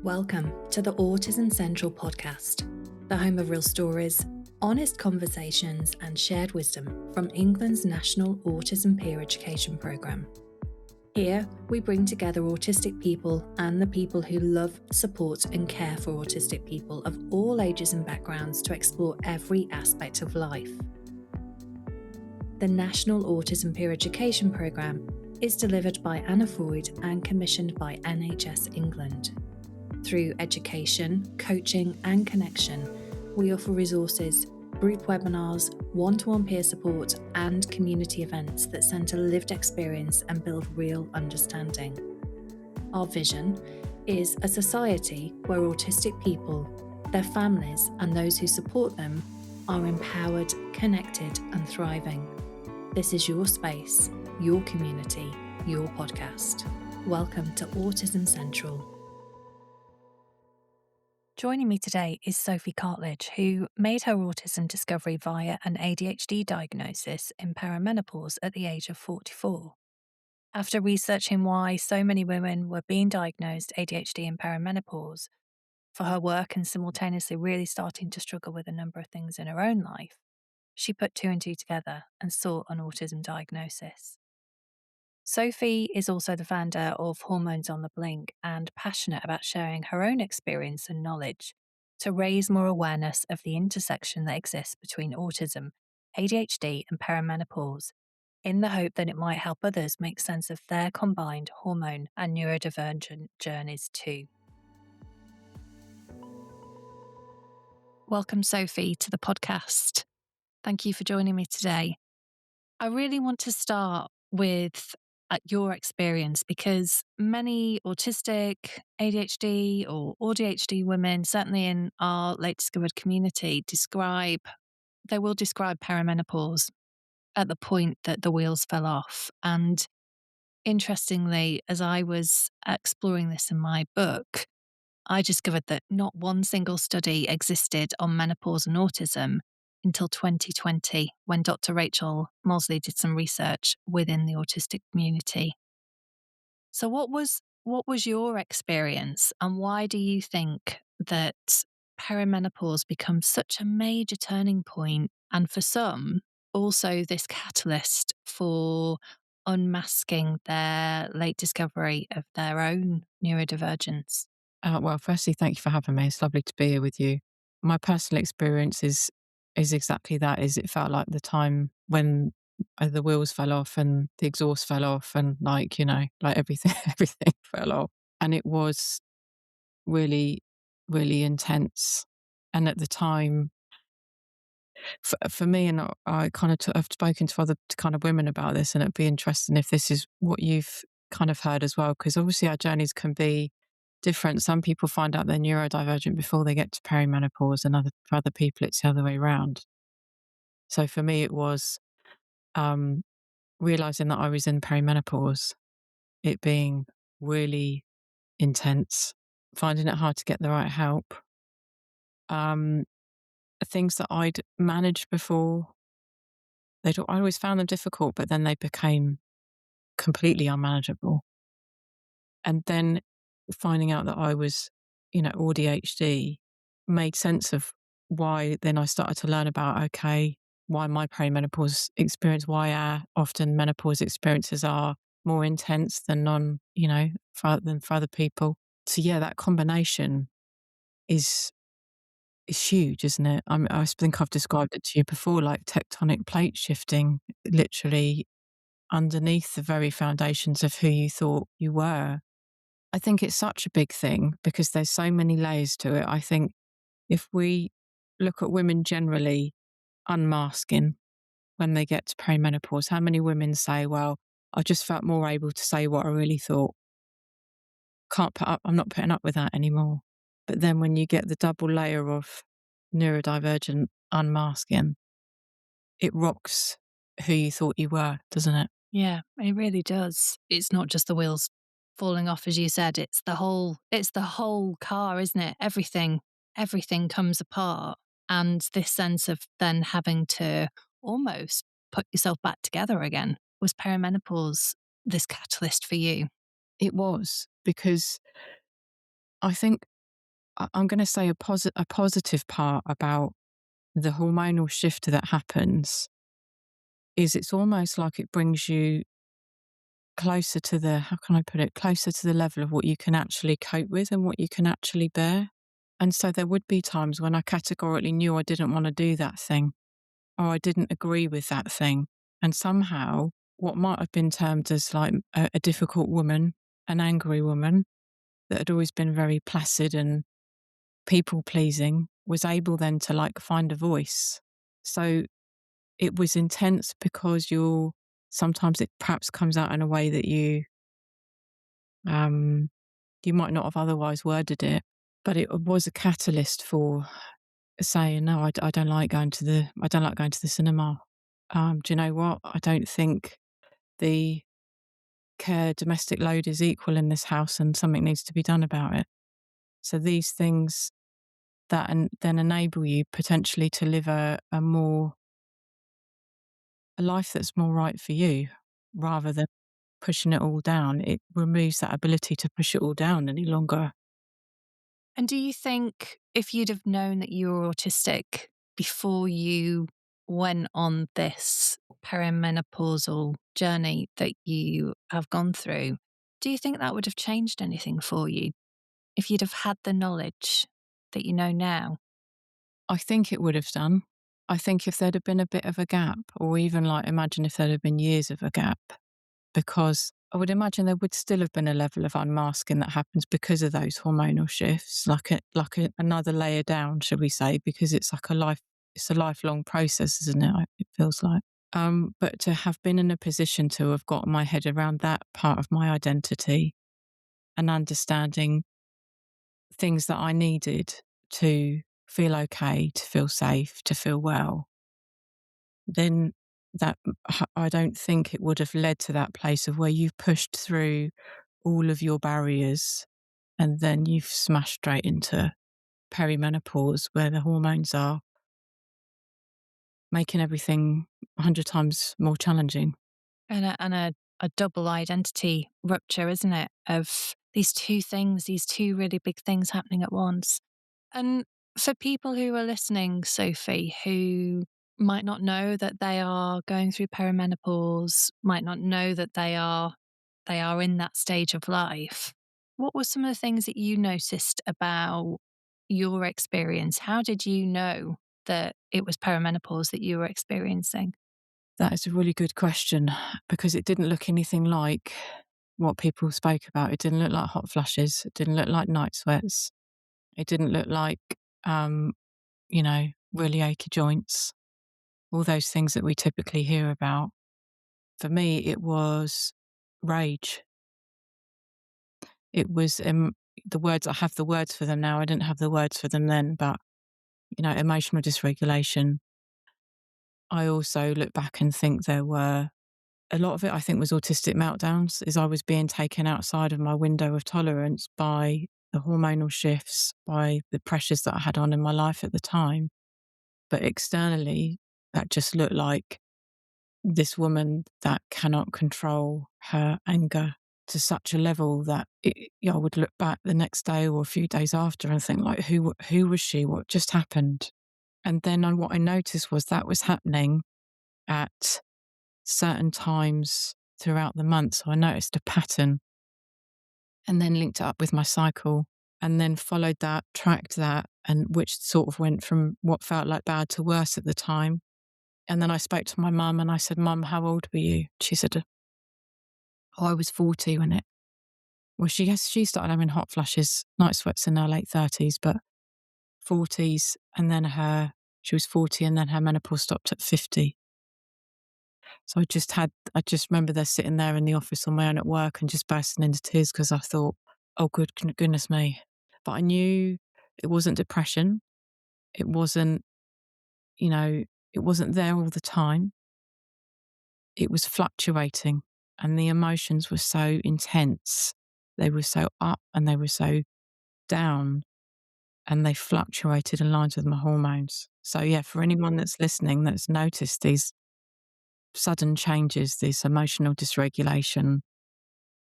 Welcome to the Autism Central podcast, the home of real stories, honest conversations, and shared wisdom from England's National Autism Peer Education Programme. Here, we bring together autistic people and the people who love, support, and care for autistic people of all ages and backgrounds to explore every aspect of life. The National Autism Peer Education Programme is delivered by Anna Freud and commissioned by NHS England. Through education, coaching, and connection, we offer resources, group webinars, one-to-one peer support, and community events that centre lived experience and build real understanding. Our vision is a society where autistic people, their families, and those who support them are empowered, connected, and thriving. This is your space, your community, your podcast. Welcome to Autism Central. Joining me today is Sophie Cartledge, who made her autism discovery via an ADHD diagnosis in perimenopause at the age of 44. After researching why so many women were being diagnosed ADHD in perimenopause for her work and simultaneously really starting to struggle with a number of things in her own life, she put two and two together and sought an autism diagnosis. Sophie is also the founder of Hormones on the Blink and passionate about sharing her own experience and knowledge to raise more awareness of the intersection that exists between autism, ADHD, and perimenopause, in the hope that it might help others make sense of their combined hormone and neurodivergent journeys too. Welcome, Sophie, to the podcast. Thank you for joining me today. I really want to start with your experience because many autistic, ADHD or ADHD women, certainly in our late discovered community, they will describe perimenopause at the point that the wheels fell off. And interestingly, as I was exploring this in my book, I discovered that not one single study existed on menopause and autism until 2020, when Dr. Rachel Mosley did some research within the autistic community. So what was your experience, and why do you think that perimenopause becomes such a major turning point, and for some, also this catalyst for unmasking their late discovery of their own neurodivergence? Well, firstly, thank you for having me. It's lovely to be here with you. My personal experience is exactly that. Is it felt like the time when the wheels fell off and the exhaust fell off, and like everything everything fell off, and it was really, really intense. And at the time, for me, and I kind of I've spoken to other kind of women about this, and it'd be interesting if this is what you've kind of heard as well, because obviously our journeys can be different. Some people find out they're neurodivergent before they get to perimenopause, and for other people it's the other way around. So for me, it was realizing that I was in perimenopause, it being really intense, finding it hard to get the right help. Things that I'd managed before, I always found them difficult, but then they became completely unmanageable. And then finding out that I was, ADHD made sense of why. Then I started to learn about, why my perimenopause experience, why often menopause experiences are more intense than than for other people. So yeah, that combination is huge, isn't it? I think I've described it to you before, like tectonic plate shifting, literally underneath the very foundations of who you thought you were. I think it's such a big thing because there's so many layers to it. I think if we look at women generally unmasking when they get to perimenopause, how many women say, well, I just felt more able to say what I really thought. I'm not putting up with that anymore. But then when you get the double layer of neurodivergent unmasking, it rocks who you thought you were, doesn't it? Yeah, it really does. It's not just the wheels falling off, as you said. It's the whole car, isn't it? Everything comes apart. And this sense of then having to almost put yourself back together again. Was perimenopause this catalyst for you? It was, because I think I'm going to say a positive part about the hormonal shift that happens is it's almost like it brings you closer to the, how can I put it, closer to the level of what you can actually cope with and what you can actually bear. And so there would be times when I categorically knew I didn't want to do that thing, or I didn't agree with that thing. And somehow what might have been termed as like a difficult woman, an angry woman that had always been very placid and people pleasing, was able then to like find a voice. So it was intense because sometimes it perhaps comes out in a way that you might not have otherwise worded it, but it was a catalyst for saying, no, I don't like going to the cinema. Do you know what? I don't think the care domestic load is equal in this house and something needs to be done about it. So these things that then enable you potentially to live a life that's more right for you rather than pushing it all down. It removes that ability to push it all down any longer. And do you think if you'd have known that you were autistic before you went on this perimenopausal journey that you have gone through, do you think that would have changed anything for you if you'd have had the knowledge that you know now? I think it would have done. I think if there'd have been a bit of a gap, or even like imagine if there'd have been years of a gap, because I would imagine there would still have been a level of unmasking that happens because of those hormonal shifts, another layer down, shall we say, because it's a lifelong process, isn't it? It feels like. But to have been in a position to have got my head around that part of my identity and understanding things that I needed to feel okay, to feel safe, to feel well, then that I don't think it would have led to that place of where you've pushed through all of your barriers and then you've smashed straight into perimenopause where the hormones are making everything 100 times more challenging. And a double identity rupture, isn't it? Of these two things, these two really big things happening at once. And for people who are listening, Sophie, who might not know that they are going through perimenopause, might not know that they are in that stage of life, what were some of the things that you noticed about your experience? How did you know that it was perimenopause that you were experiencing? That is a really good question because it didn't look anything like what people spoke about. It didn't look like hot flushes. It didn't look like night sweats. It didn't look like, um, really achy joints, all those things that we typically hear about. For me, it was rage. It was the words, I have the words for them now. I didn't have the words for them then, but, emotional dysregulation. I also look back and think there were a lot of it, I think, was autistic meltdowns, as I was being taken outside of my window of tolerance by the hormonal shifts, by the pressures that I had on in my life at the time. But externally, that just looked like this woman that cannot control her anger to such a level that I would look back the next day or a few days after and think, like, who was she? What just happened? And then what I noticed was that was happening at certain times throughout the month. So I noticed a pattern and then linked it up with my cycle and then followed that, tracked that, and which sort of went from what felt like bad to worse at the time. And then I spoke to my mum and I said, Mum, how old were you? She said, oh, I was 40 when it. Well, she started having hot flushes, night sweats in her late 30s, but 40s. And then she was 40 and then her menopause stopped at 50. So I just remember there sitting there in the office on my own at work and just bursting into tears because I thought, oh, goodness me. But I knew it wasn't depression. It wasn't, it wasn't there all the time. It was fluctuating and the emotions were so intense. They were so up and they were so down and they fluctuated in lines with my hormones. So yeah, for anyone that's listening that's noticed these sudden changes, this emotional dysregulation,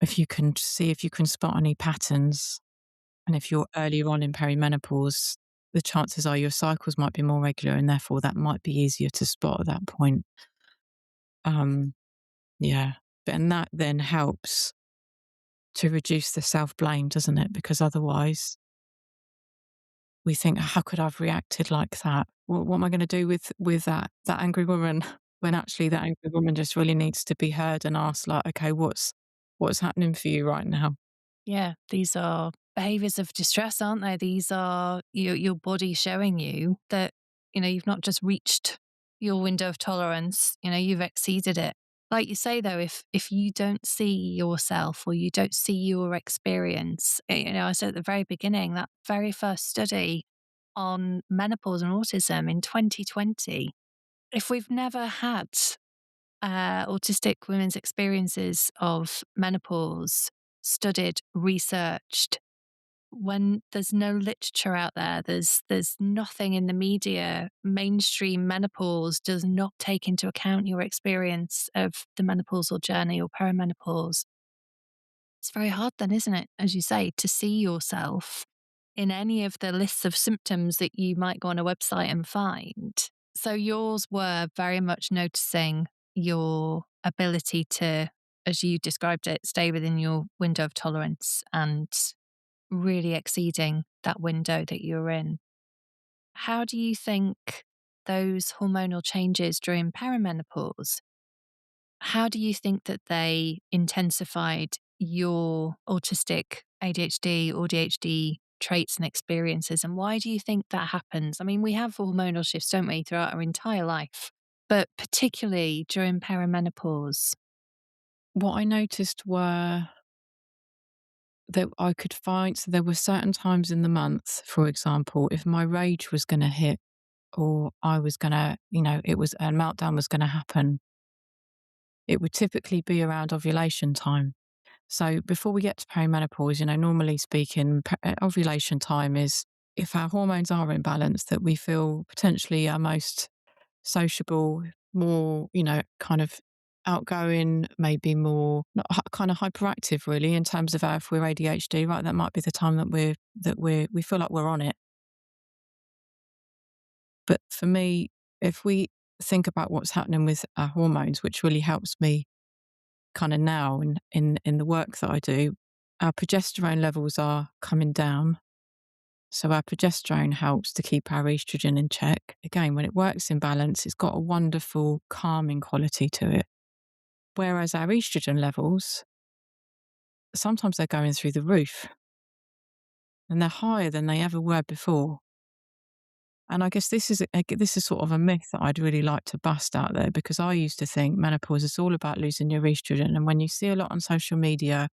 if you can spot any patterns And if you're earlier on in perimenopause, the chances are your cycles might be more regular, and therefore that might be easier to spot at that point. Um, yeah. And that then helps to reduce the self-blame, doesn't it? Because otherwise we think, how could I have reacted like that? What am I going to do with that angry woman? When actually that angry woman just really needs to be heard and asked, like, okay, what's happening for you right now? Yeah, these are behaviors of distress, aren't they? These are your body showing you that, you've not just reached your window of tolerance, you've exceeded it. Like you say, though, if you don't see yourself or you don't see your experience, I said at the very beginning, that very first study on menopause and autism in 2020, if we've never had autistic women's experiences of menopause studied, researched, when there's no literature out there, there's nothing in the media. Mainstream menopause does not take into account your experience of the menopausal journey or perimenopause. It's very hard then, isn't it, as you say, to see yourself in any of the lists of symptoms that you might go on a website and find. So yours were very much noticing your ability to, as you described it, stay within your window of tolerance and really exceeding that window that you're in. How do you think those hormonal changes during perimenopause, how do you think that they intensified your autistic ADHD or DHD traits and experiences? And why do you think that happens? I mean, we have hormonal shifts, don't we, throughout our entire life, but particularly during perimenopause. What I noticed were that I could find, so there were certain times in the month, for example, if my rage was going to hit, or I was going to, it was a meltdown was going to happen, it would typically be around ovulation time. So before we get to perimenopause, normally speaking, ovulation time is if our hormones are in balance, that we feel potentially our most sociable, more, kind of outgoing, maybe more not kind of hyperactive, really, in terms of if we're ADHD, right? That might be the time that we feel like we're on it. But for me, if we think about what's happening with our hormones, which really helps me kind of now in the work that I do, our progesterone levels are coming down. So our progesterone helps to keep our estrogen in check. Again, when it works in balance, it's got a wonderful calming quality to it. Whereas our estrogen levels, sometimes they're going through the roof and they're higher than they ever were before. And I guess this is sort of a myth that I'd really like to bust out there, because I used to think menopause is all about losing your estrogen. And when you see a lot on social media,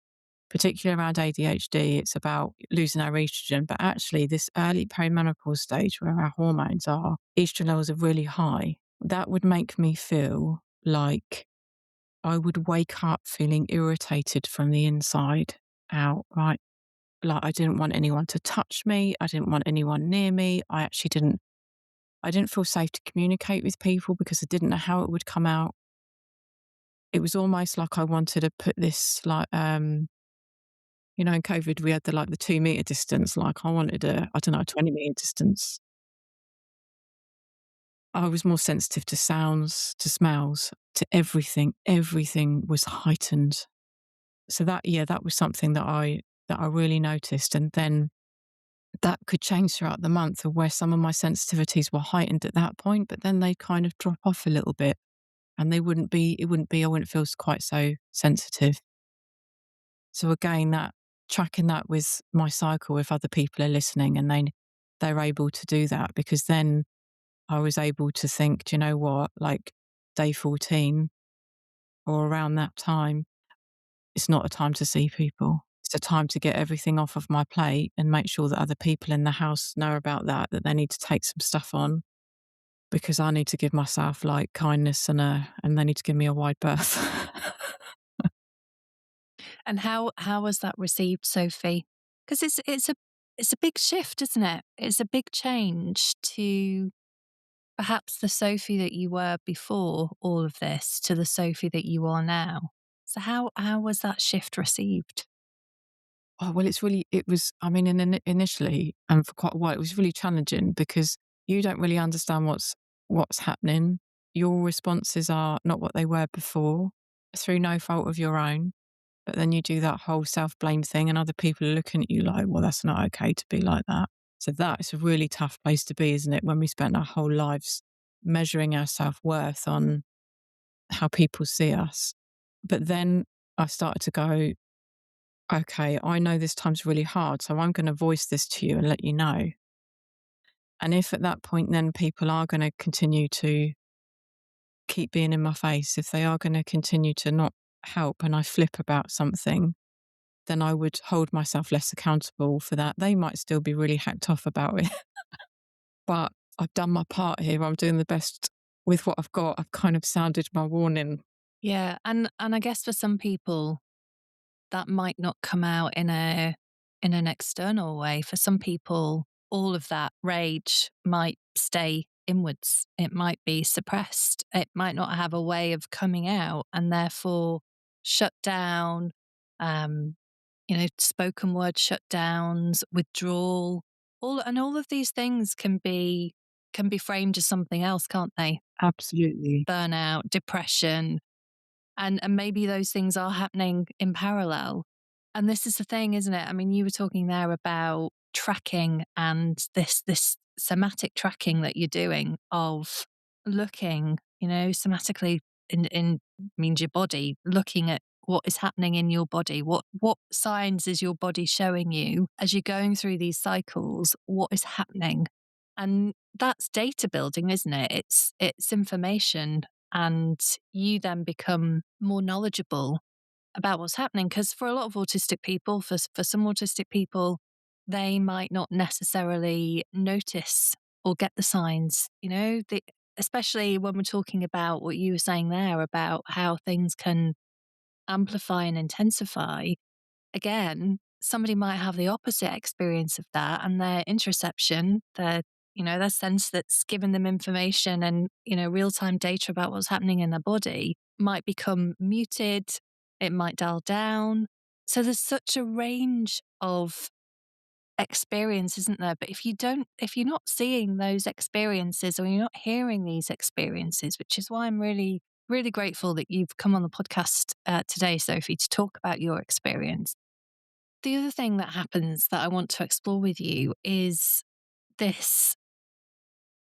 particularly around ADHD, it's about losing our estrogen. But actually, this early perimenopause stage where our hormones are, estrogen levels are really high, that would make me feel like I would wake up feeling irritated from the inside out, right? Like I didn't want anyone to touch me. I didn't want anyone near me. I didn't feel safe to communicate with people because I didn't know how it would come out. It was almost like I wanted to put this in COVID, we had the 2 meter distance. Like I wanted I don't know, a 20-meter distance. I was more sensitive to sounds, to smells, to everything. Everything was heightened. So that was something that I really noticed. And then that could change throughout the month, of where some of my sensitivities were heightened at that point, but then they kind of drop off a little bit, and I wouldn't feel quite so sensitive. So again, that tracking that with my cycle, if other people are listening and they're able to do that, because then I was able to think, do you know what, like day 14 or around that time, it's not a time to see people. It's a time to get everything off of my plate and make sure that other people in the house know about that they need to take some stuff on, because I need to give myself like kindness and they need to give me a wide berth. And how was that received, Sophie? Because it's a big shift, isn't it? It's a big change to perhaps the Sophie that you were before all of this to the Sophie that you are now. So how was that shift received? Oh, well, initially and for quite a while, it was really challenging because you don't really understand what's happening. Your responses are not what they were before through no fault of your own. But then you do that whole self-blame thing and other people are looking at you like, well, that's not okay to be like that. So that is a really tough place to be, isn't it? When we spend our whole lives measuring our self-worth on how people see us. But then I started to go, okay, I know this time's really hard, so I'm going to voice this to you and let you know. And if at that point, then people are going to continue to keep being in my face, if they are going to continue to not help and I flip about something, then I would hold myself less accountable for that. They might still be really hacked off about it, but I've done my part here. I'm doing the best with what I've got. I've kind of sounded my warning. Yeah, and I guess for some people that might not come out in an external way. For some people, all of that rage might stay inwards. It might be suppressed. It might not have a way of coming out and therefore shut down, um, spoken word shutdowns, withdrawal, all of these things can be framed as something else, can't they? Absolutely. Burnout, depression, and maybe those things are happening in parallel. And this is the thing, isn't it? I mean, you were talking there about tracking and this somatic tracking that you're doing of looking, somatically in means your body, looking at what is happening in your body, what signs is your body showing you as you're going through these cycles, what is happening. And that's data building, isn't it? It's information, and you then become more knowledgeable about what's happening. Because for a lot of autistic people, for some autistic people, they might not necessarily notice or get the signs, especially when we're talking about what you were saying there about how things can amplify and intensify. Again, somebody might have the opposite experience of that, and their interoception, their sense that's given them information and, real-time data about what's happening in their body might become muted. It might dial down. So there's such a range of experience, isn't there? But if you're not seeing those experiences or you're not hearing these experiences, which is why I'm really, really grateful that you've come on the podcast today, Sophie, to talk about your experience. The other thing that happens that I want to explore with you is this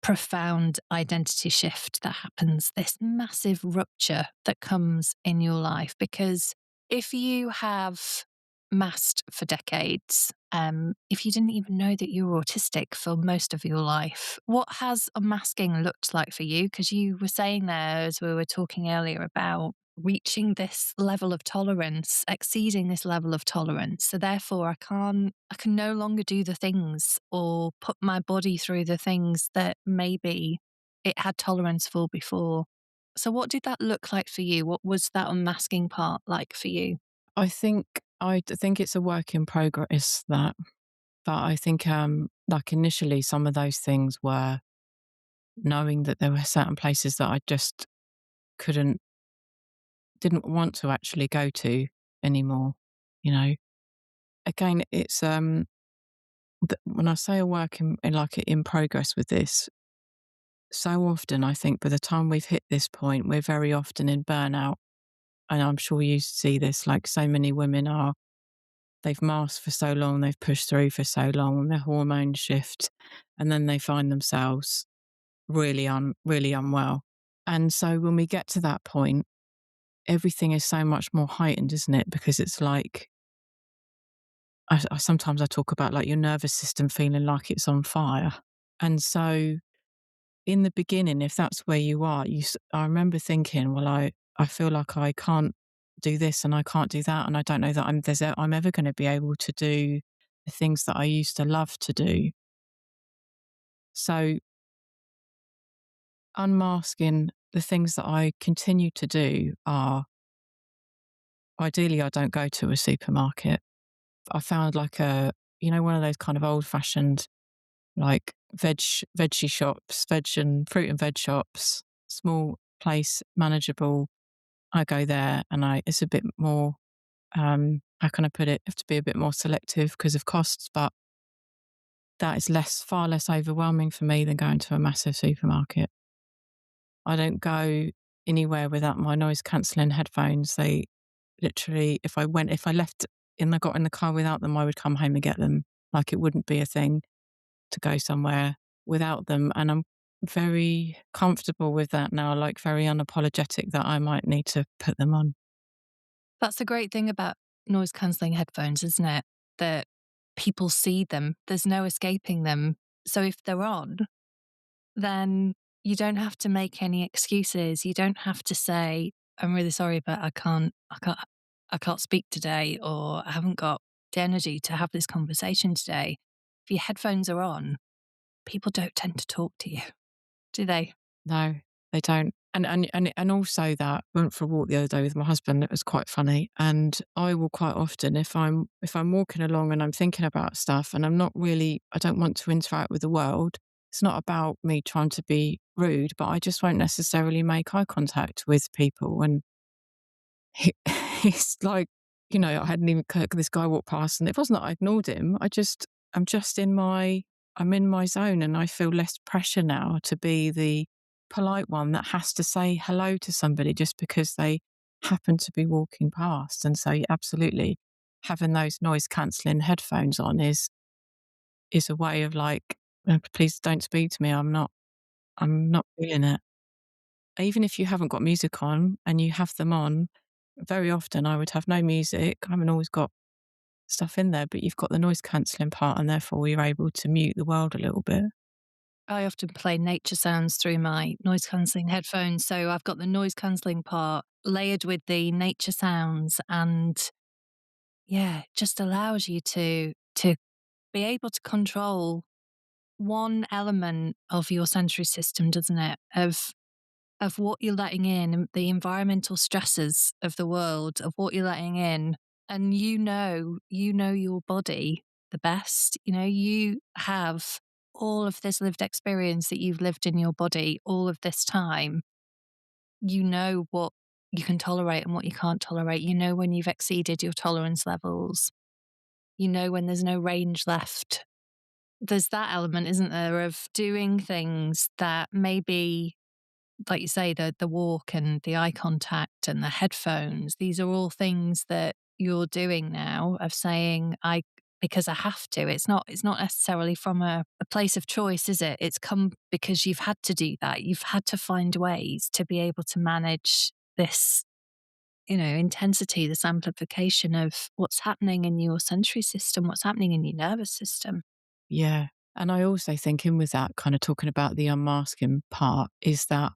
profound identity shift that happens, this massive rupture that comes in your life. Because if you have masked for decades, if you didn't even know that you were autistic for most of your life, what has unmasking looked like for you? Because you were saying there, as we were talking earlier, about reaching this level of tolerance, exceeding this level of tolerance. So therefore I can no longer do the things or put my body through the things that maybe it had tolerance for before. So what did that look like for you? What was that unmasking part like for you? I think it's a work in progress, that, but I think like initially some of those things were knowing that there were certain places that I just couldn't didn't want to actually go to anymore, you know. Again, it's when I say a work in progress with this, so often I think by the time we've hit this point, we're very often in burnout. And I'm sure you see this, like so many women are, they've masked for so long, they've pushed through for so long, and their hormones shift, and then they find themselves really unwell. And so when we get to that point, everything is so much more heightened, isn't it? Because it's like, sometimes I talk about like your nervous system feeling like it's on fire. And so in the beginning, if that's where you are, I remember thinking, well, I feel like I can't do this and I can't do that. And I don't know that I'm ever going to be able to do the things that I used to love to do. So unmasking, the things that I continue to do are, ideally, I don't go to a supermarket. I found like one of those kind of old fashioned, like veggie shops, veg and fruit and veg shops, small place, manageable. I go there and it's a bit more How can I put it? Have to be a bit more selective because of costs, but that is far less overwhelming for me than going to a massive supermarket. I don't go anywhere without my noise cancelling headphones. They literally, if I left and I got in the car without them, I would come home and get them. Like it wouldn't be a thing to go somewhere without them. And I'm very comfortable with that now, like very unapologetic that I might need to put them on. That's the great thing about noise cancelling headphones, isn't it? That people see them, there's no escaping them. So if they're on, then you don't have to make any excuses. You don't have to say, I'm really sorry, but I can't speak today, or I haven't got the energy to have this conversation today. If your headphones are on, people don't tend to talk to you, do they? No, they don't. And also that I went for a walk the other day with my husband. It was quite funny. And I will quite often, if I'm walking along and I'm thinking about stuff and I don't want to interact with the world. It's not about me trying to be rude, but I just won't necessarily make eye contact with people. And he, he's like, I hadn't even this guy walked past, and it wasn't that I ignored him. I'm just I'm in my zone, and I feel less pressure now to be the polite one that has to say hello to somebody just because they happen to be walking past. And so, absolutely, having those noise cancelling headphones on is a way of like, please don't speak to me. I'm not feeling it. Even if you haven't got music on and you have them on, very often I would have no music. I haven't always got stuff in there, but you've got the noise cancelling part, and therefore you're able to mute the world a little bit. I often play nature sounds through my noise cancelling headphones. So I've got the noise cancelling part layered with the nature sounds. And yeah, it just allows you to be able to control one element of your sensory system, doesn't it? Of what you're letting in, and the environmental stresses of the world, of what you're letting in. And you know your body the best. You have all of this lived experience that you've lived in your body all of this time. You know what you can tolerate and what you can't tolerate. You know when you've exceeded your tolerance levels. You know when there's no range left. There's that element, isn't there, of doing things that maybe, like you say, the walk and the eye contact and the headphones. These are all things that you're doing now, of saying, I because I have to. It's not necessarily from a place of choice, is it? It's come because you've had to do that. You've had to find ways to be able to manage this, intensity, this amplification of what's happening in your sensory system, what's happening in your nervous system. Yeah. And I also think in with that, kind of talking about the unmasking part, is that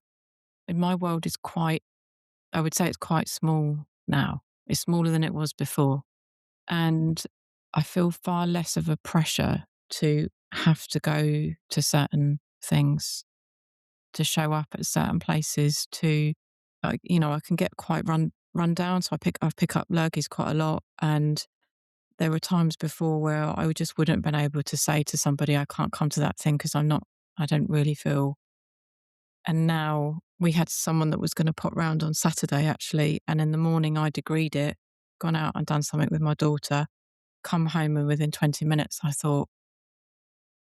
in my world is I would say it's quite small now. It's smaller than it was before. And I feel far less of a pressure to have to go to certain things, to show up at certain places, I can get quite run down. So I pick up lurgies quite a lot. And there were times before where I just wouldn't have been able to say to somebody, I can't come to that thing because I don't really feel. And now we had someone that was going to pop round on Saturday, actually. And in the morning, I'd agreed it, gone out and done something with my daughter, come home, and within 20 minutes, I thought,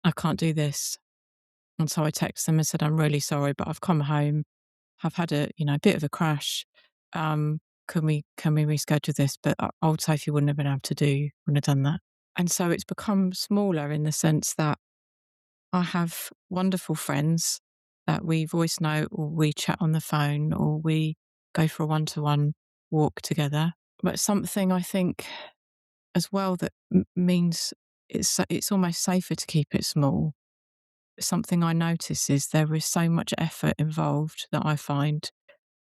I can't do this. And so I texted them and said, I'm really sorry, but I've come home. I've had a bit of a crash. Can we reschedule this? But old Sophie wouldn't have been able wouldn't have done that. And so it's become smaller in the sense that I have wonderful friends that we voice note, or we chat on the phone, or we go for a one-to-one walk together. But something I think as well that means it's almost safer to keep it small. Something I notice is there is so much effort involved that I find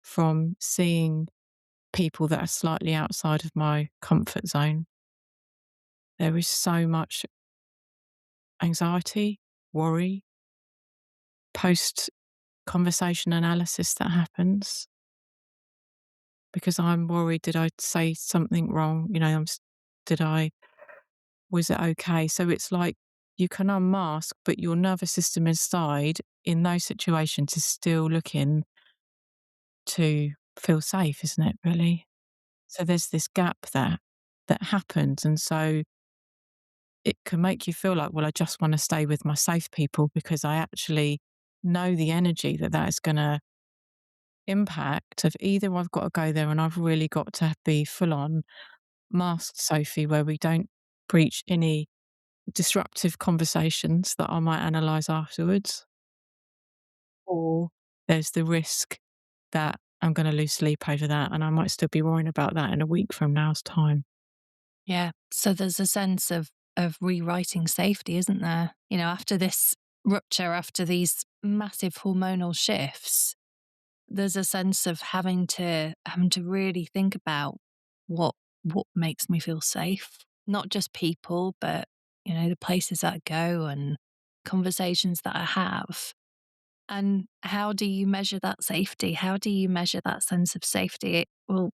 from seeing people that are slightly outside of my comfort zone. There is so much anxiety, worry, post conversation analysis that happens because I'm worried, did I say something wrong? Did I, was it okay? So it's like you can unmask, but your nervous system inside in those situations is still looking to feel safe, isn't it, really? So there's this gap there. that happens. And so it can make you feel like, well, I just want to stay with my safe people because I actually know the energy that that is going to impact. Of either I've got to go there and I've really got to be full on masked Sophie, where we don't breach any disruptive conversations that I might analyse afterwards, or there's the risk that I'm going to lose sleep over that and I might still be worrying about that in a week from now's time. Yeah. So there's a sense of rewriting safety, isn't there? You know, after this rupture, after these massive hormonal shifts, there's a sense of having to really think about what what makes me feel safe. Not just people, but you know, the places that I go and conversations that I have. And how do you measure that safety? How do you measure that sense of safety? Well,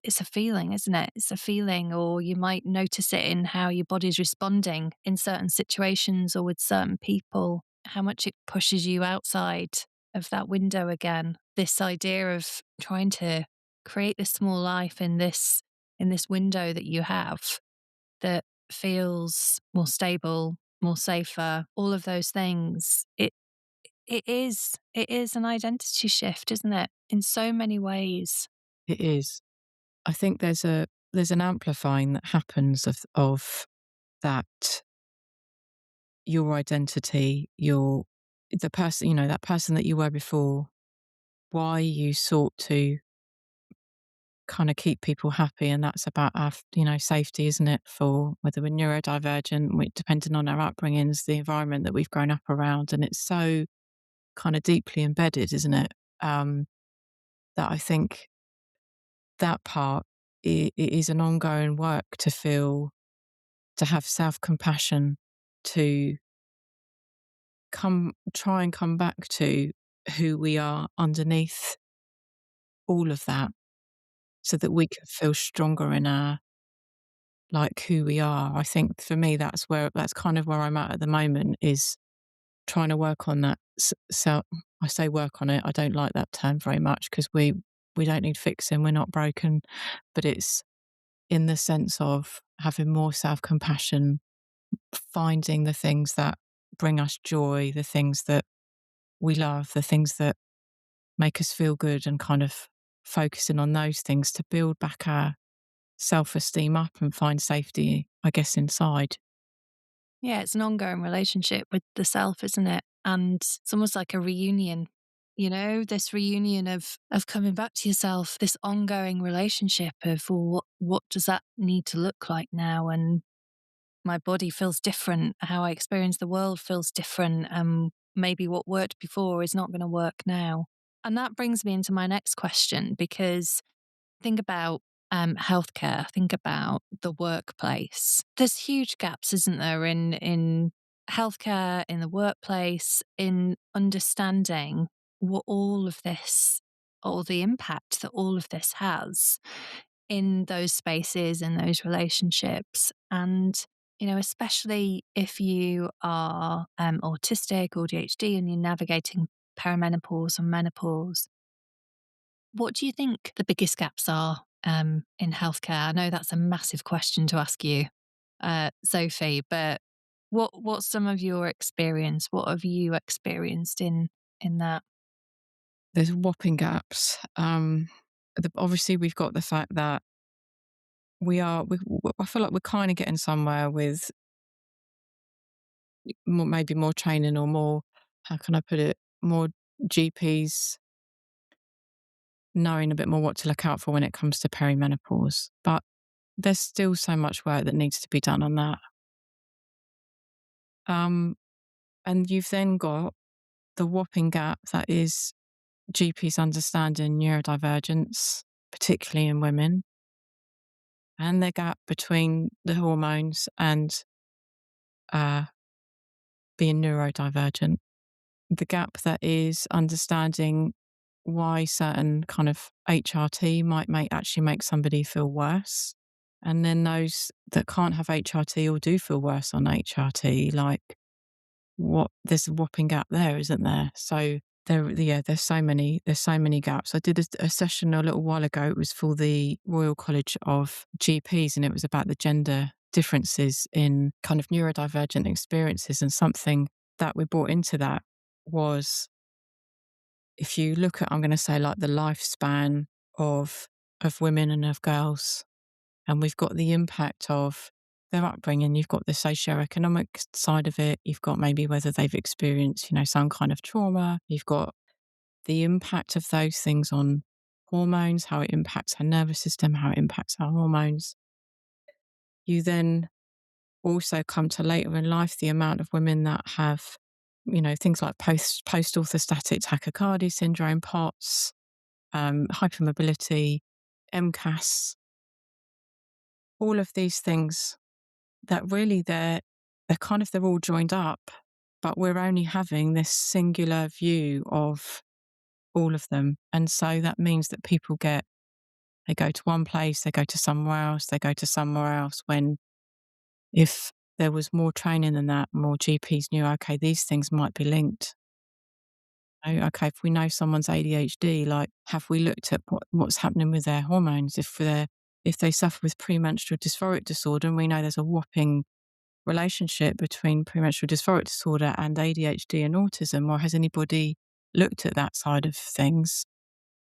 it's a feeling, isn't it? It's a feeling, or you might notice it in how your body's responding in certain situations or with certain people, how much it pushes you outside of that window again. This idea of trying to create this small life in this window that you have that feels more stable, more safer, all of those things. It is an identity shift, isn't it? In so many ways. It is. I think there's an amplifying that happens of that, your identity, your the person, that person that you were before, why you sought to kind of keep people happy, and that's about our, safety, isn't it? For whether we're neurodivergent, depending on our upbringings, the environment that we've grown up around, and it's so kind of deeply embedded, isn't it? That I think that part, it is an ongoing work to have self compassion, to try and come back to who we are underneath all of that, so that we can feel stronger in our, like, who we are. I think for me, that's kind of where I'm at the moment, is trying to work on that. So I say work on it. I don't like that term very much because we don't need fixing. We're not broken, but it's in the sense of having more self compassion, finding the things that bring us joy, the things that we love, the things that make us feel good, and kind of focusing on those things to build back our self esteem up and find safety, I guess, inside. Yeah, it's an ongoing relationship with the self, isn't it? And it's almost like a reunion, you know, this reunion of coming back to yourself, this ongoing relationship of, well, what does that need to look like now? And my body feels different, how I experience the world feels different. Maybe what worked before is not going to work now. And that brings me into my next question, because think about healthcare, think about the workplace. There's huge gaps, isn't there, in healthcare, in the workplace, in understanding what all of this, or the impact that all of this has in those spaces, in those relationships. And, you know, especially if you are autistic or ADHD and you're navigating perimenopause and menopause, what do you think the biggest gaps are in healthcare? I know that's a massive question to ask you, Sophie, but what's some of your experience? What have you experienced in that? There's whopping gaps. Obviously, we've got the fact that I feel like we're kind of getting somewhere with maybe more training, or more, how can I put it, more GPs knowing a bit more what to look out for when it comes to perimenopause. But there's still so much work that needs to be done on that. Um, and you've then got the whopping gap that is GPs understanding neurodivergence, particularly in women, and the gap between the hormones and uh, being neurodivergent. The gap that is understanding why certain kind of HRT might actually make somebody feel worse. And then those that can't have HRT or do feel worse on HRT, like, there's a whopping gap there, isn't there? So there's so many gaps. I did a session a little while ago. It was for the Royal College of GPs, and it was about the gender differences in kind of neurodivergent experiences. And something that we brought into that was, if you look at, I'm going to say, like the lifespan of women and of girls, and we've got the impact of their upbringing. You've got the socioeconomic side of it. You've got maybe whether they've experienced, some kind of trauma. You've got the impact of those things on hormones, how it impacts our nervous system, how it impacts our hormones. You then also come to later in life the amount of women that have, things like post orthostatic tachycardia syndrome, POTS, hypermobility, MCAS, all of these things that really they're all joined up, but we're only having this singular view of all of them. And so that means that people they go to one place, they go to somewhere else, they go to somewhere else, when if there was more training than that, more GPs knew, okay, these things might be linked. Okay, if we know someone's ADHD, like, have we looked at what's happening with their hormones? If they suffer with premenstrual dysphoric disorder, and we know there's a whopping relationship between premenstrual dysphoric disorder and ADHD and autism, or has anybody looked at that side of things?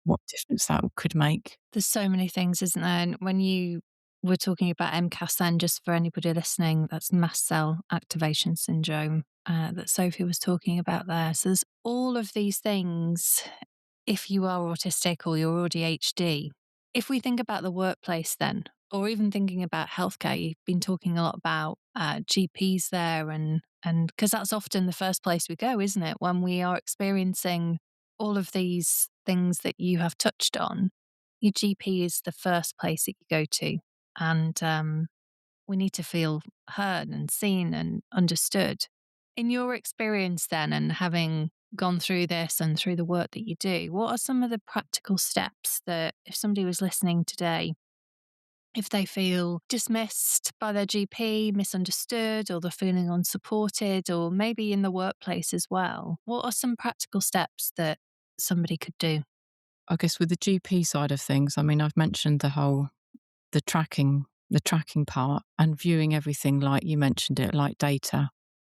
What difference that could make? There's so many things, isn't there? And when you were talking about MCAS, then, just for anybody listening, that's mast cell activation syndrome that Sophie was talking about there. So there's all of these things if you are autistic or you're ADHD. If we think about the workplace then, or even thinking about healthcare, you've been talking a lot about GPs there, and because that's often the first place we go, isn't it? When we are experiencing all of these things that you have touched on, your GP is the first place that you go to. And we need to feel heard and seen and understood. In your experience then, and having gone through this and through the work that you do, what are some of the practical steps that, if somebody was listening today, if they feel dismissed by their GP, misunderstood, or they're feeling unsupported, or maybe in the workplace as well, what are some practical steps that somebody could do? I guess with the GP side of things, I mean, I've mentioned the tracking part, and viewing everything, like you mentioned it, like data,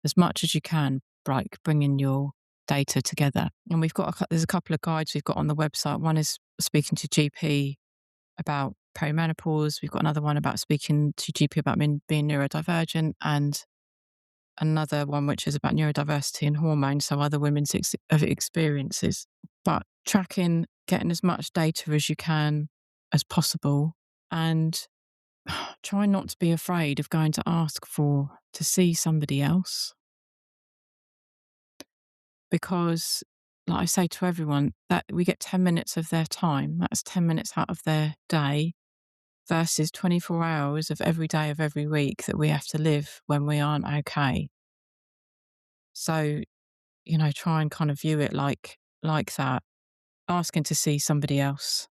as much as you can, like bringing your data together. And there's a couple of guides we've got on the website. One is speaking to GP about perimenopause. We've got another one about speaking to GP about being neurodivergent, and another one which is about neurodiversity and hormones, so other women's experiences. But tracking, getting as much data as you can as possible, and try not to be afraid of going to ask to see somebody else. Because, like I say to everyone, that we get 10 minutes of their time, that's 10 minutes out of their day, versus 24 hours of every day of every week that we have to live when we aren't okay. So, try and kind of view it like that. Asking to see somebody else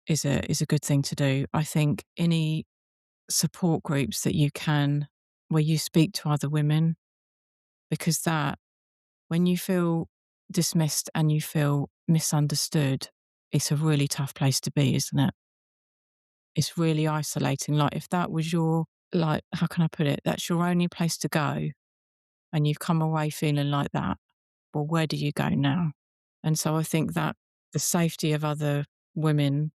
is a good thing to do. I think any support groups that you can, where you speak to other women, because that, when you feel dismissed and you feel misunderstood, it's a really tough place to be, isn't it? It's really isolating. Like, if that was how can I put it? That's your only place to go, and you've come away feeling like that. Well, where do you go now? And so I think that the safety of other women,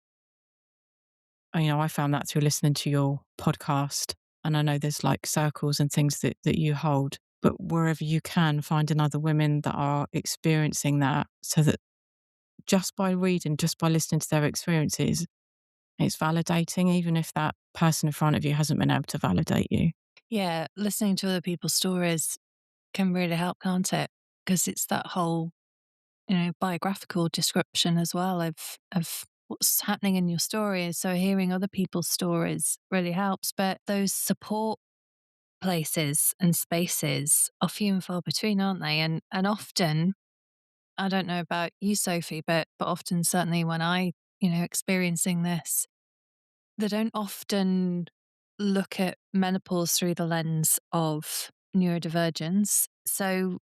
I found that through listening to your podcast. And I know there's like circles and things that you hold, but wherever you can, finding other women that are experiencing that, so that just by reading, just by listening to their experiences, it's validating, even if that person in front of you hasn't been able to validate you. Yeah, listening to other people's stories can really help, can't it? Because it's that whole, biographical description as well of what's happening in your story. So hearing other people's stories really helps. But those support places and spaces are few and far between, aren't they? And often, I don't know about you, Sophie, but often, certainly when I, experiencing this, they don't often look at menopause through the lens of neurodivergence. So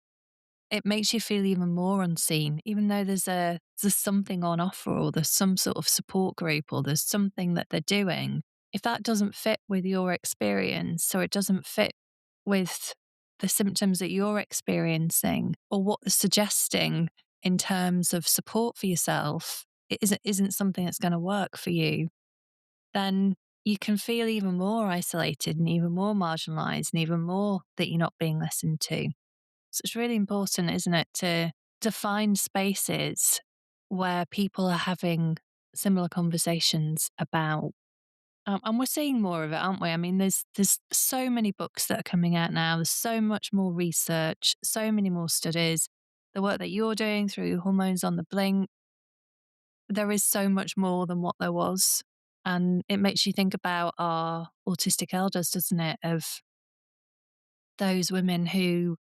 it makes you feel even more unseen, even though there's something on offer, or there's some sort of support group, or there's something that they're doing. If that doesn't fit with your experience, or it doesn't fit with the symptoms that you're experiencing, or what they're suggesting in terms of support for yourself, it isn't something that's going to work for you, then you can feel even more isolated and even more marginalized and even more that you're not being listened to. So it's really important, isn't it, to find spaces where people are having similar conversations about. And we're seeing more of it, aren't we? I mean, there's so many books that are coming out now. There's so much more research, so many more studies. The work that you're doing through Hormones on the Blink, there is so much more than what there was. And it makes you think about our autistic elders, doesn't it? Of those women who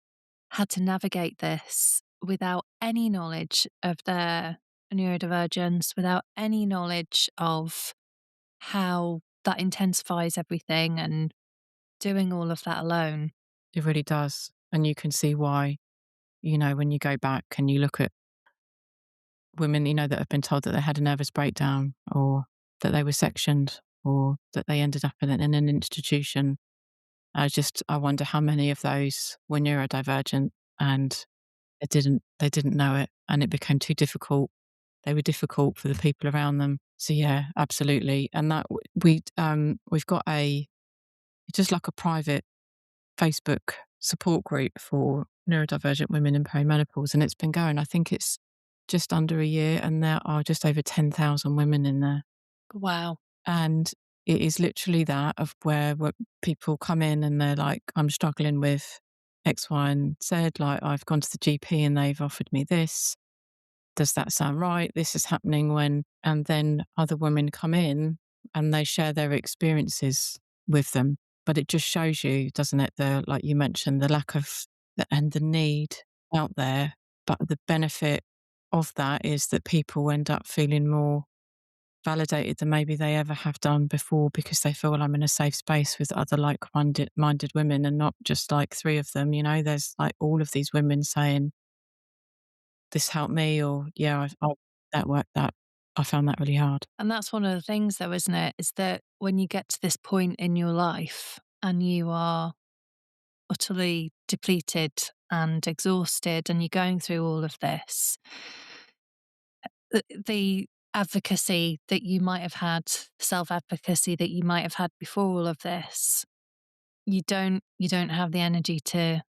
had to navigate this without any knowledge of their neurodivergence, without any knowledge of how that intensifies everything, and doing all of that alone. It really does. And you can see why, when you go back and you look at women, that have been told that they had a nervous breakdown, or that they were sectioned, or that they ended up in an institution. I wonder how many of those were neurodivergent and they didn't know it, and it became too difficult. They were difficult for the people around them. So yeah, absolutely. And that we've got just like a private Facebook support group for neurodivergent women in perimenopause, and it's been going. I think it's just under a year, and there are just over 10,000 women in there. Wow. And it is literally that of where people come in and they're like, I'm struggling with X, Y, and Z. Like, I've gone to the GP and they've offered me this. Does that sound right? This is happening and then other women come in and they share their experiences with them. But it just shows you, doesn't it? Like you mentioned, the lack of and the need out there. But the benefit of that is that people end up feeling more validated than maybe they ever have done before, because they feel, well, I'm in a safe space with other like-minded women, and not just like three of them. There's like all of these women saying, this helped me, or yeah, that worked, that I found that really hard. And that's one of the things, though, isn't it? Is that when you get to this point in your life and you are utterly depleted and exhausted, and you're going through all of this, the advocacy that you might have had, self advocacy that you might have had before all of this, you don't have the energy to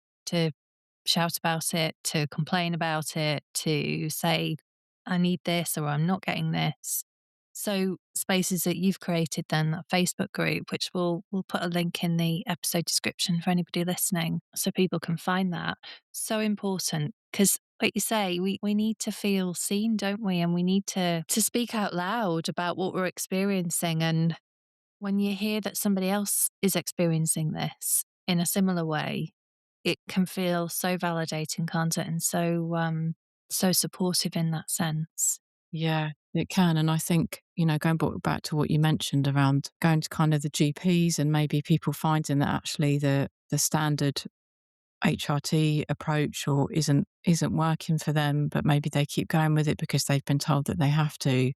shout about it, to complain about it, to say, I need this or I'm not getting this. So spaces that you've created then, that Facebook group, which we'll put a link in the episode description for anybody listening so people can find that. So important, because like you say, we need to feel seen, don't we? And we need to speak out loud about what we're experiencing. And when you hear that somebody else is experiencing this in a similar way, it can feel so validating, can't it? And so supportive in that sense. Yeah, it can. And I think, going back to what you mentioned around going to kind of the GPs, and maybe people finding that actually the standard HRT approach or isn't working for them, but maybe they keep going with it because they've been told that they have to.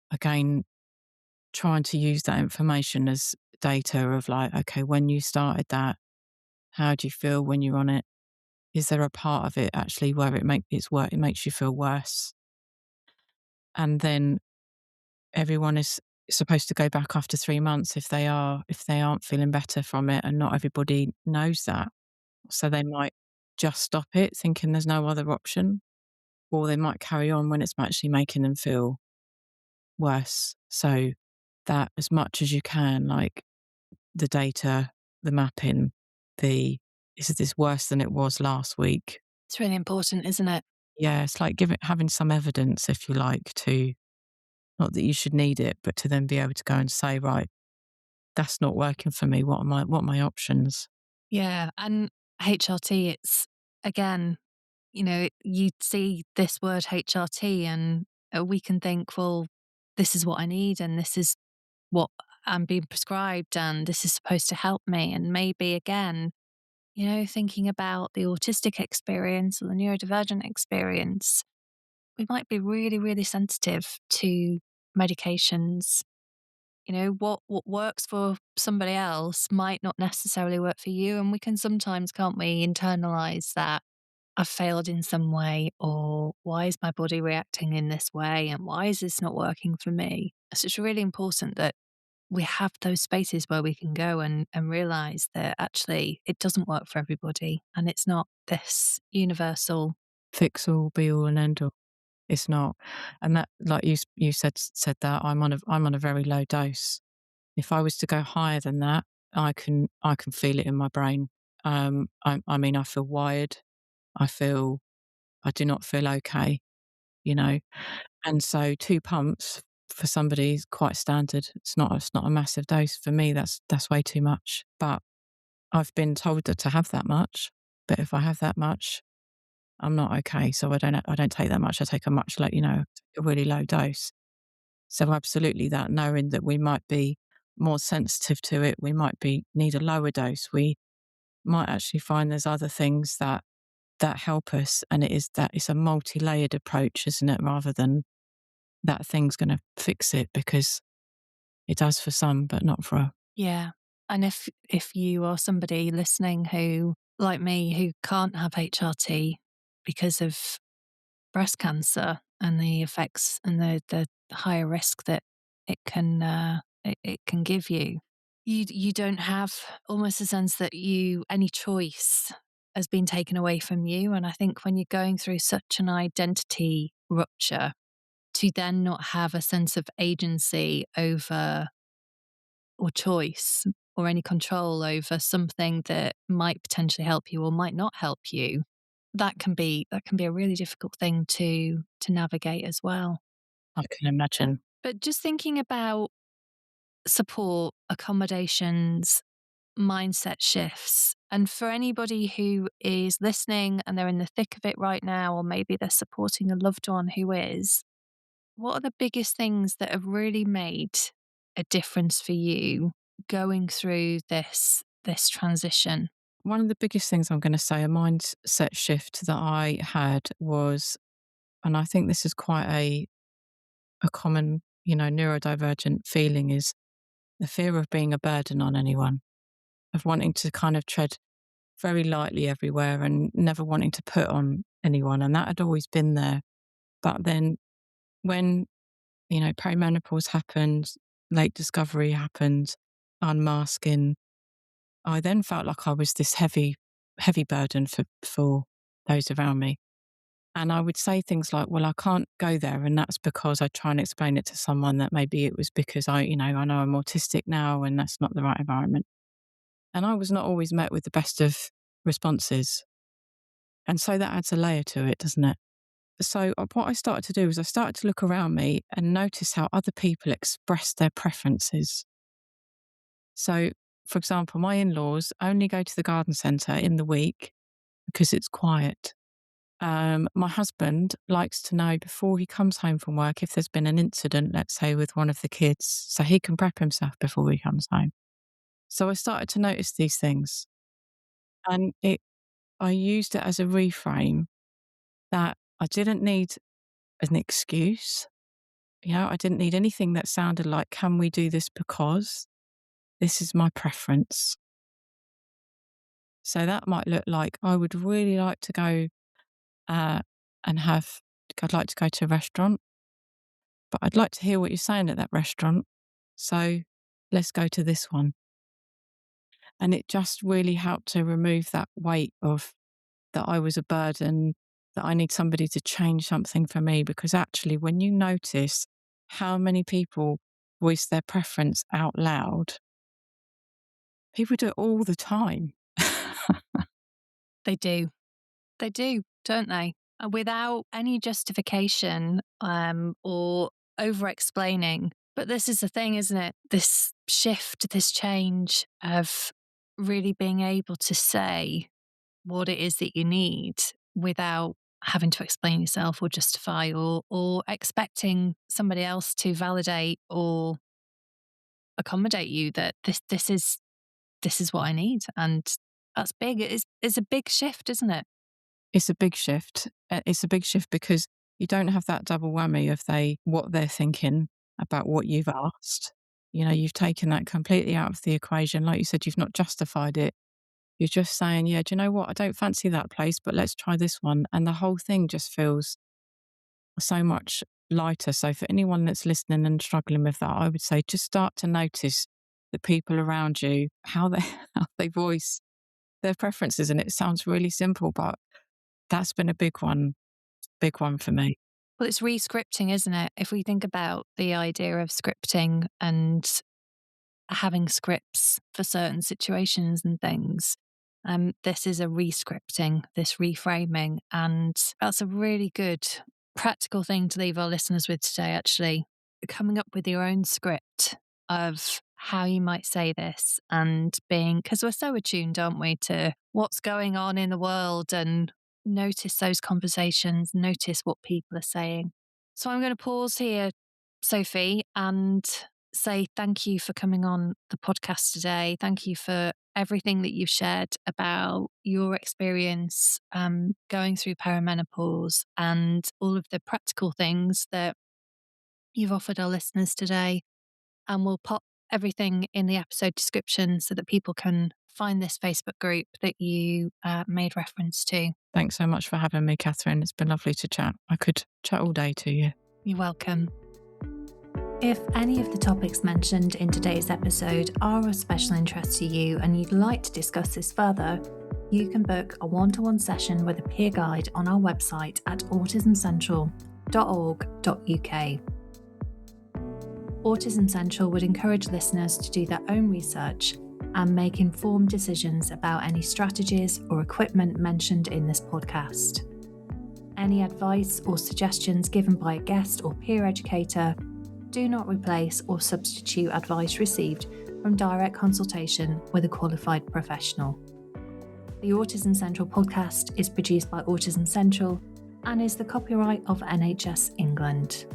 Again, trying to use that information as data of like, okay, when you started that, how do you feel when you're on it? Is there a part of it actually where it makes you feel worse? And then everyone is supposed to go back after 3 months if they aren't feeling better from it, and not everybody knows that. So they might just stop it thinking there's no other option, or they might carry on when it's actually making them feel worse. So that, as much as you can, like the data, the mapping, is this worse than it was last week? It's really important, isn't it? Yeah, it's like having some evidence, if you like, to, not that you should need it, but to then be able to go and say, right, that's not working for me. What are my options? Yeah. And HRT, it's again, you see this word HRT and we can think, well, this is what I need and this is what I'm being prescribed and this is supposed to help me. And maybe again, Thinking about the autistic experience or the neurodivergent experience, we might be really, really sensitive to medications. What works for somebody else might not necessarily work for you. And we can sometimes, can't we, internalize that I've failed in some way, or why is my body reacting in this way? And why is this not working for me? So it's really important that we have those spaces where we can go and realize that actually it doesn't work for everybody. And it's not this universal. Fix all, be all, and end all. It's not. And that, like you said that I'm on a very low dose. If I was to go higher than that, I can feel it in my brain. I mean, I feel wired. I do not feel okay, you know. And so 2 pumps for somebody is quite standard. It's not a massive dose. For me, that's way too much. But I've been told that to have that much. But if I have that much, I'm not okay. So I don't take that much. I take a much like, a really low dose. So absolutely that, knowing that we might be more sensitive to it, we might need a lower dose. We might actually find there's other things that help us, and it's a multi-layered approach, isn't it? Rather than that thing's going to fix it, because it does for some, but not for. Yeah. And if you are somebody listening who, like me, who can't have HRT because of breast cancer and the effects and the higher risk that it can give you, you don't have almost a sense that any choice has been taken away from you. And I think when you're going through such an identity rupture, to then not have a sense of agency over, or choice, or any control over something that might potentially help you or might not help you, that can be a really difficult thing to navigate as well. I can imagine. But just thinking about support, accommodations, mindset shifts, and for anybody who is listening and they're in the thick of it right now, or maybe they're supporting a loved one who is, what are the biggest things that have really made a difference for you going through this transition? One of the biggest things I'm going to say, a mindset shift that I had was, and I think this is quite a common, neurodivergent feeling, is the fear of being a burden on anyone, of wanting to kind of tread very lightly everywhere and never wanting to put on anyone. And that had always been there. But then when, perimenopause happened, late discovery happened, unmasking, I then felt like I was this heavy burden for those around me. And I would say things like, well, I can't go there. And that's because I try and explain it to someone that maybe it was because I know I'm autistic now and that's not the right environment. And I was not always met with the best of responses. And so that adds a layer to it, doesn't it? So what I started to do is I started to look around me and notice how other people express their preferences. So, for example, my in-laws only go to the garden centre in the week because it's quiet. My husband likes to know before he comes home from work if there's been an incident, let's say with one of the kids, so he can prep himself before he comes home. So I started to notice these things, and I used it as a reframe that I didn't need an excuse. I didn't need anything that sounded like, can we do this because this is my preference. So that might look like, I would really like to go uh, and I'd like to go to a restaurant, but I'd like to hear what you're saying at that restaurant. So let's go to this one. And it just really helped to remove that weight of that I was a burden, that I need somebody to change something for me. Because actually, when you notice how many people voice their preference out loud, people do it all the time. They do. They do, don't they? Without any justification, or over explaining. But this is the thing, isn't it? This shift, this change of really being able to say what it is that you need without having to explain yourself or justify, or expecting somebody else to validate or accommodate you that this is what I need. And That's big. It's a big shift, isn't it? It's a big shift. It's a big shift because you don't have that double whammy of what they're thinking about what you've asked. You've taken that completely out of the equation. Like you said, you've not justified it. You're just saying, yeah, do you know what? I don't fancy that place, but let's try this one. And the whole thing just feels so much lighter. So for anyone that's listening and struggling with that, I would say just start to notice the people around you, how they voice their preferences. And it sounds really simple, but that's been a big one for me. Well, it's re-scripting, isn't it? If we think about the idea of scripting and having scripts for certain situations and things, this is a re-scripting, this reframing. And that's a really good practical thing to leave our listeners with today, actually. Coming up with your own script of how you might say this, and because we're so attuned, aren't we, to what's going on in the world, and notice those conversations, notice what people are saying. So I'm going to pause here, Sophie, and say thank you for coming on the podcast today. Thank you for everything that you've shared about your experience going through perimenopause and all of the practical things that you've offered our listeners today. And we'll pop everything in the episode description so that people can find this Facebook group that you made reference to. Thanks so much for having me, Catherine. It's been lovely to chat. I could chat all day to you. You're welcome. If any of the topics mentioned in today's episode are of special interest to you and you'd like to discuss this further, you can book a one-to-one session with a peer guide on our website at autismcentral.org.uk. Autism Central would encourage listeners to do their own research and make informed decisions about any strategies or equipment mentioned in this podcast. Any advice or suggestions given by a guest or peer educator do not replace or substitute advice received from direct consultation with a qualified professional. The Autism Central podcast is produced by Autism Central and is the copyright of NHS England.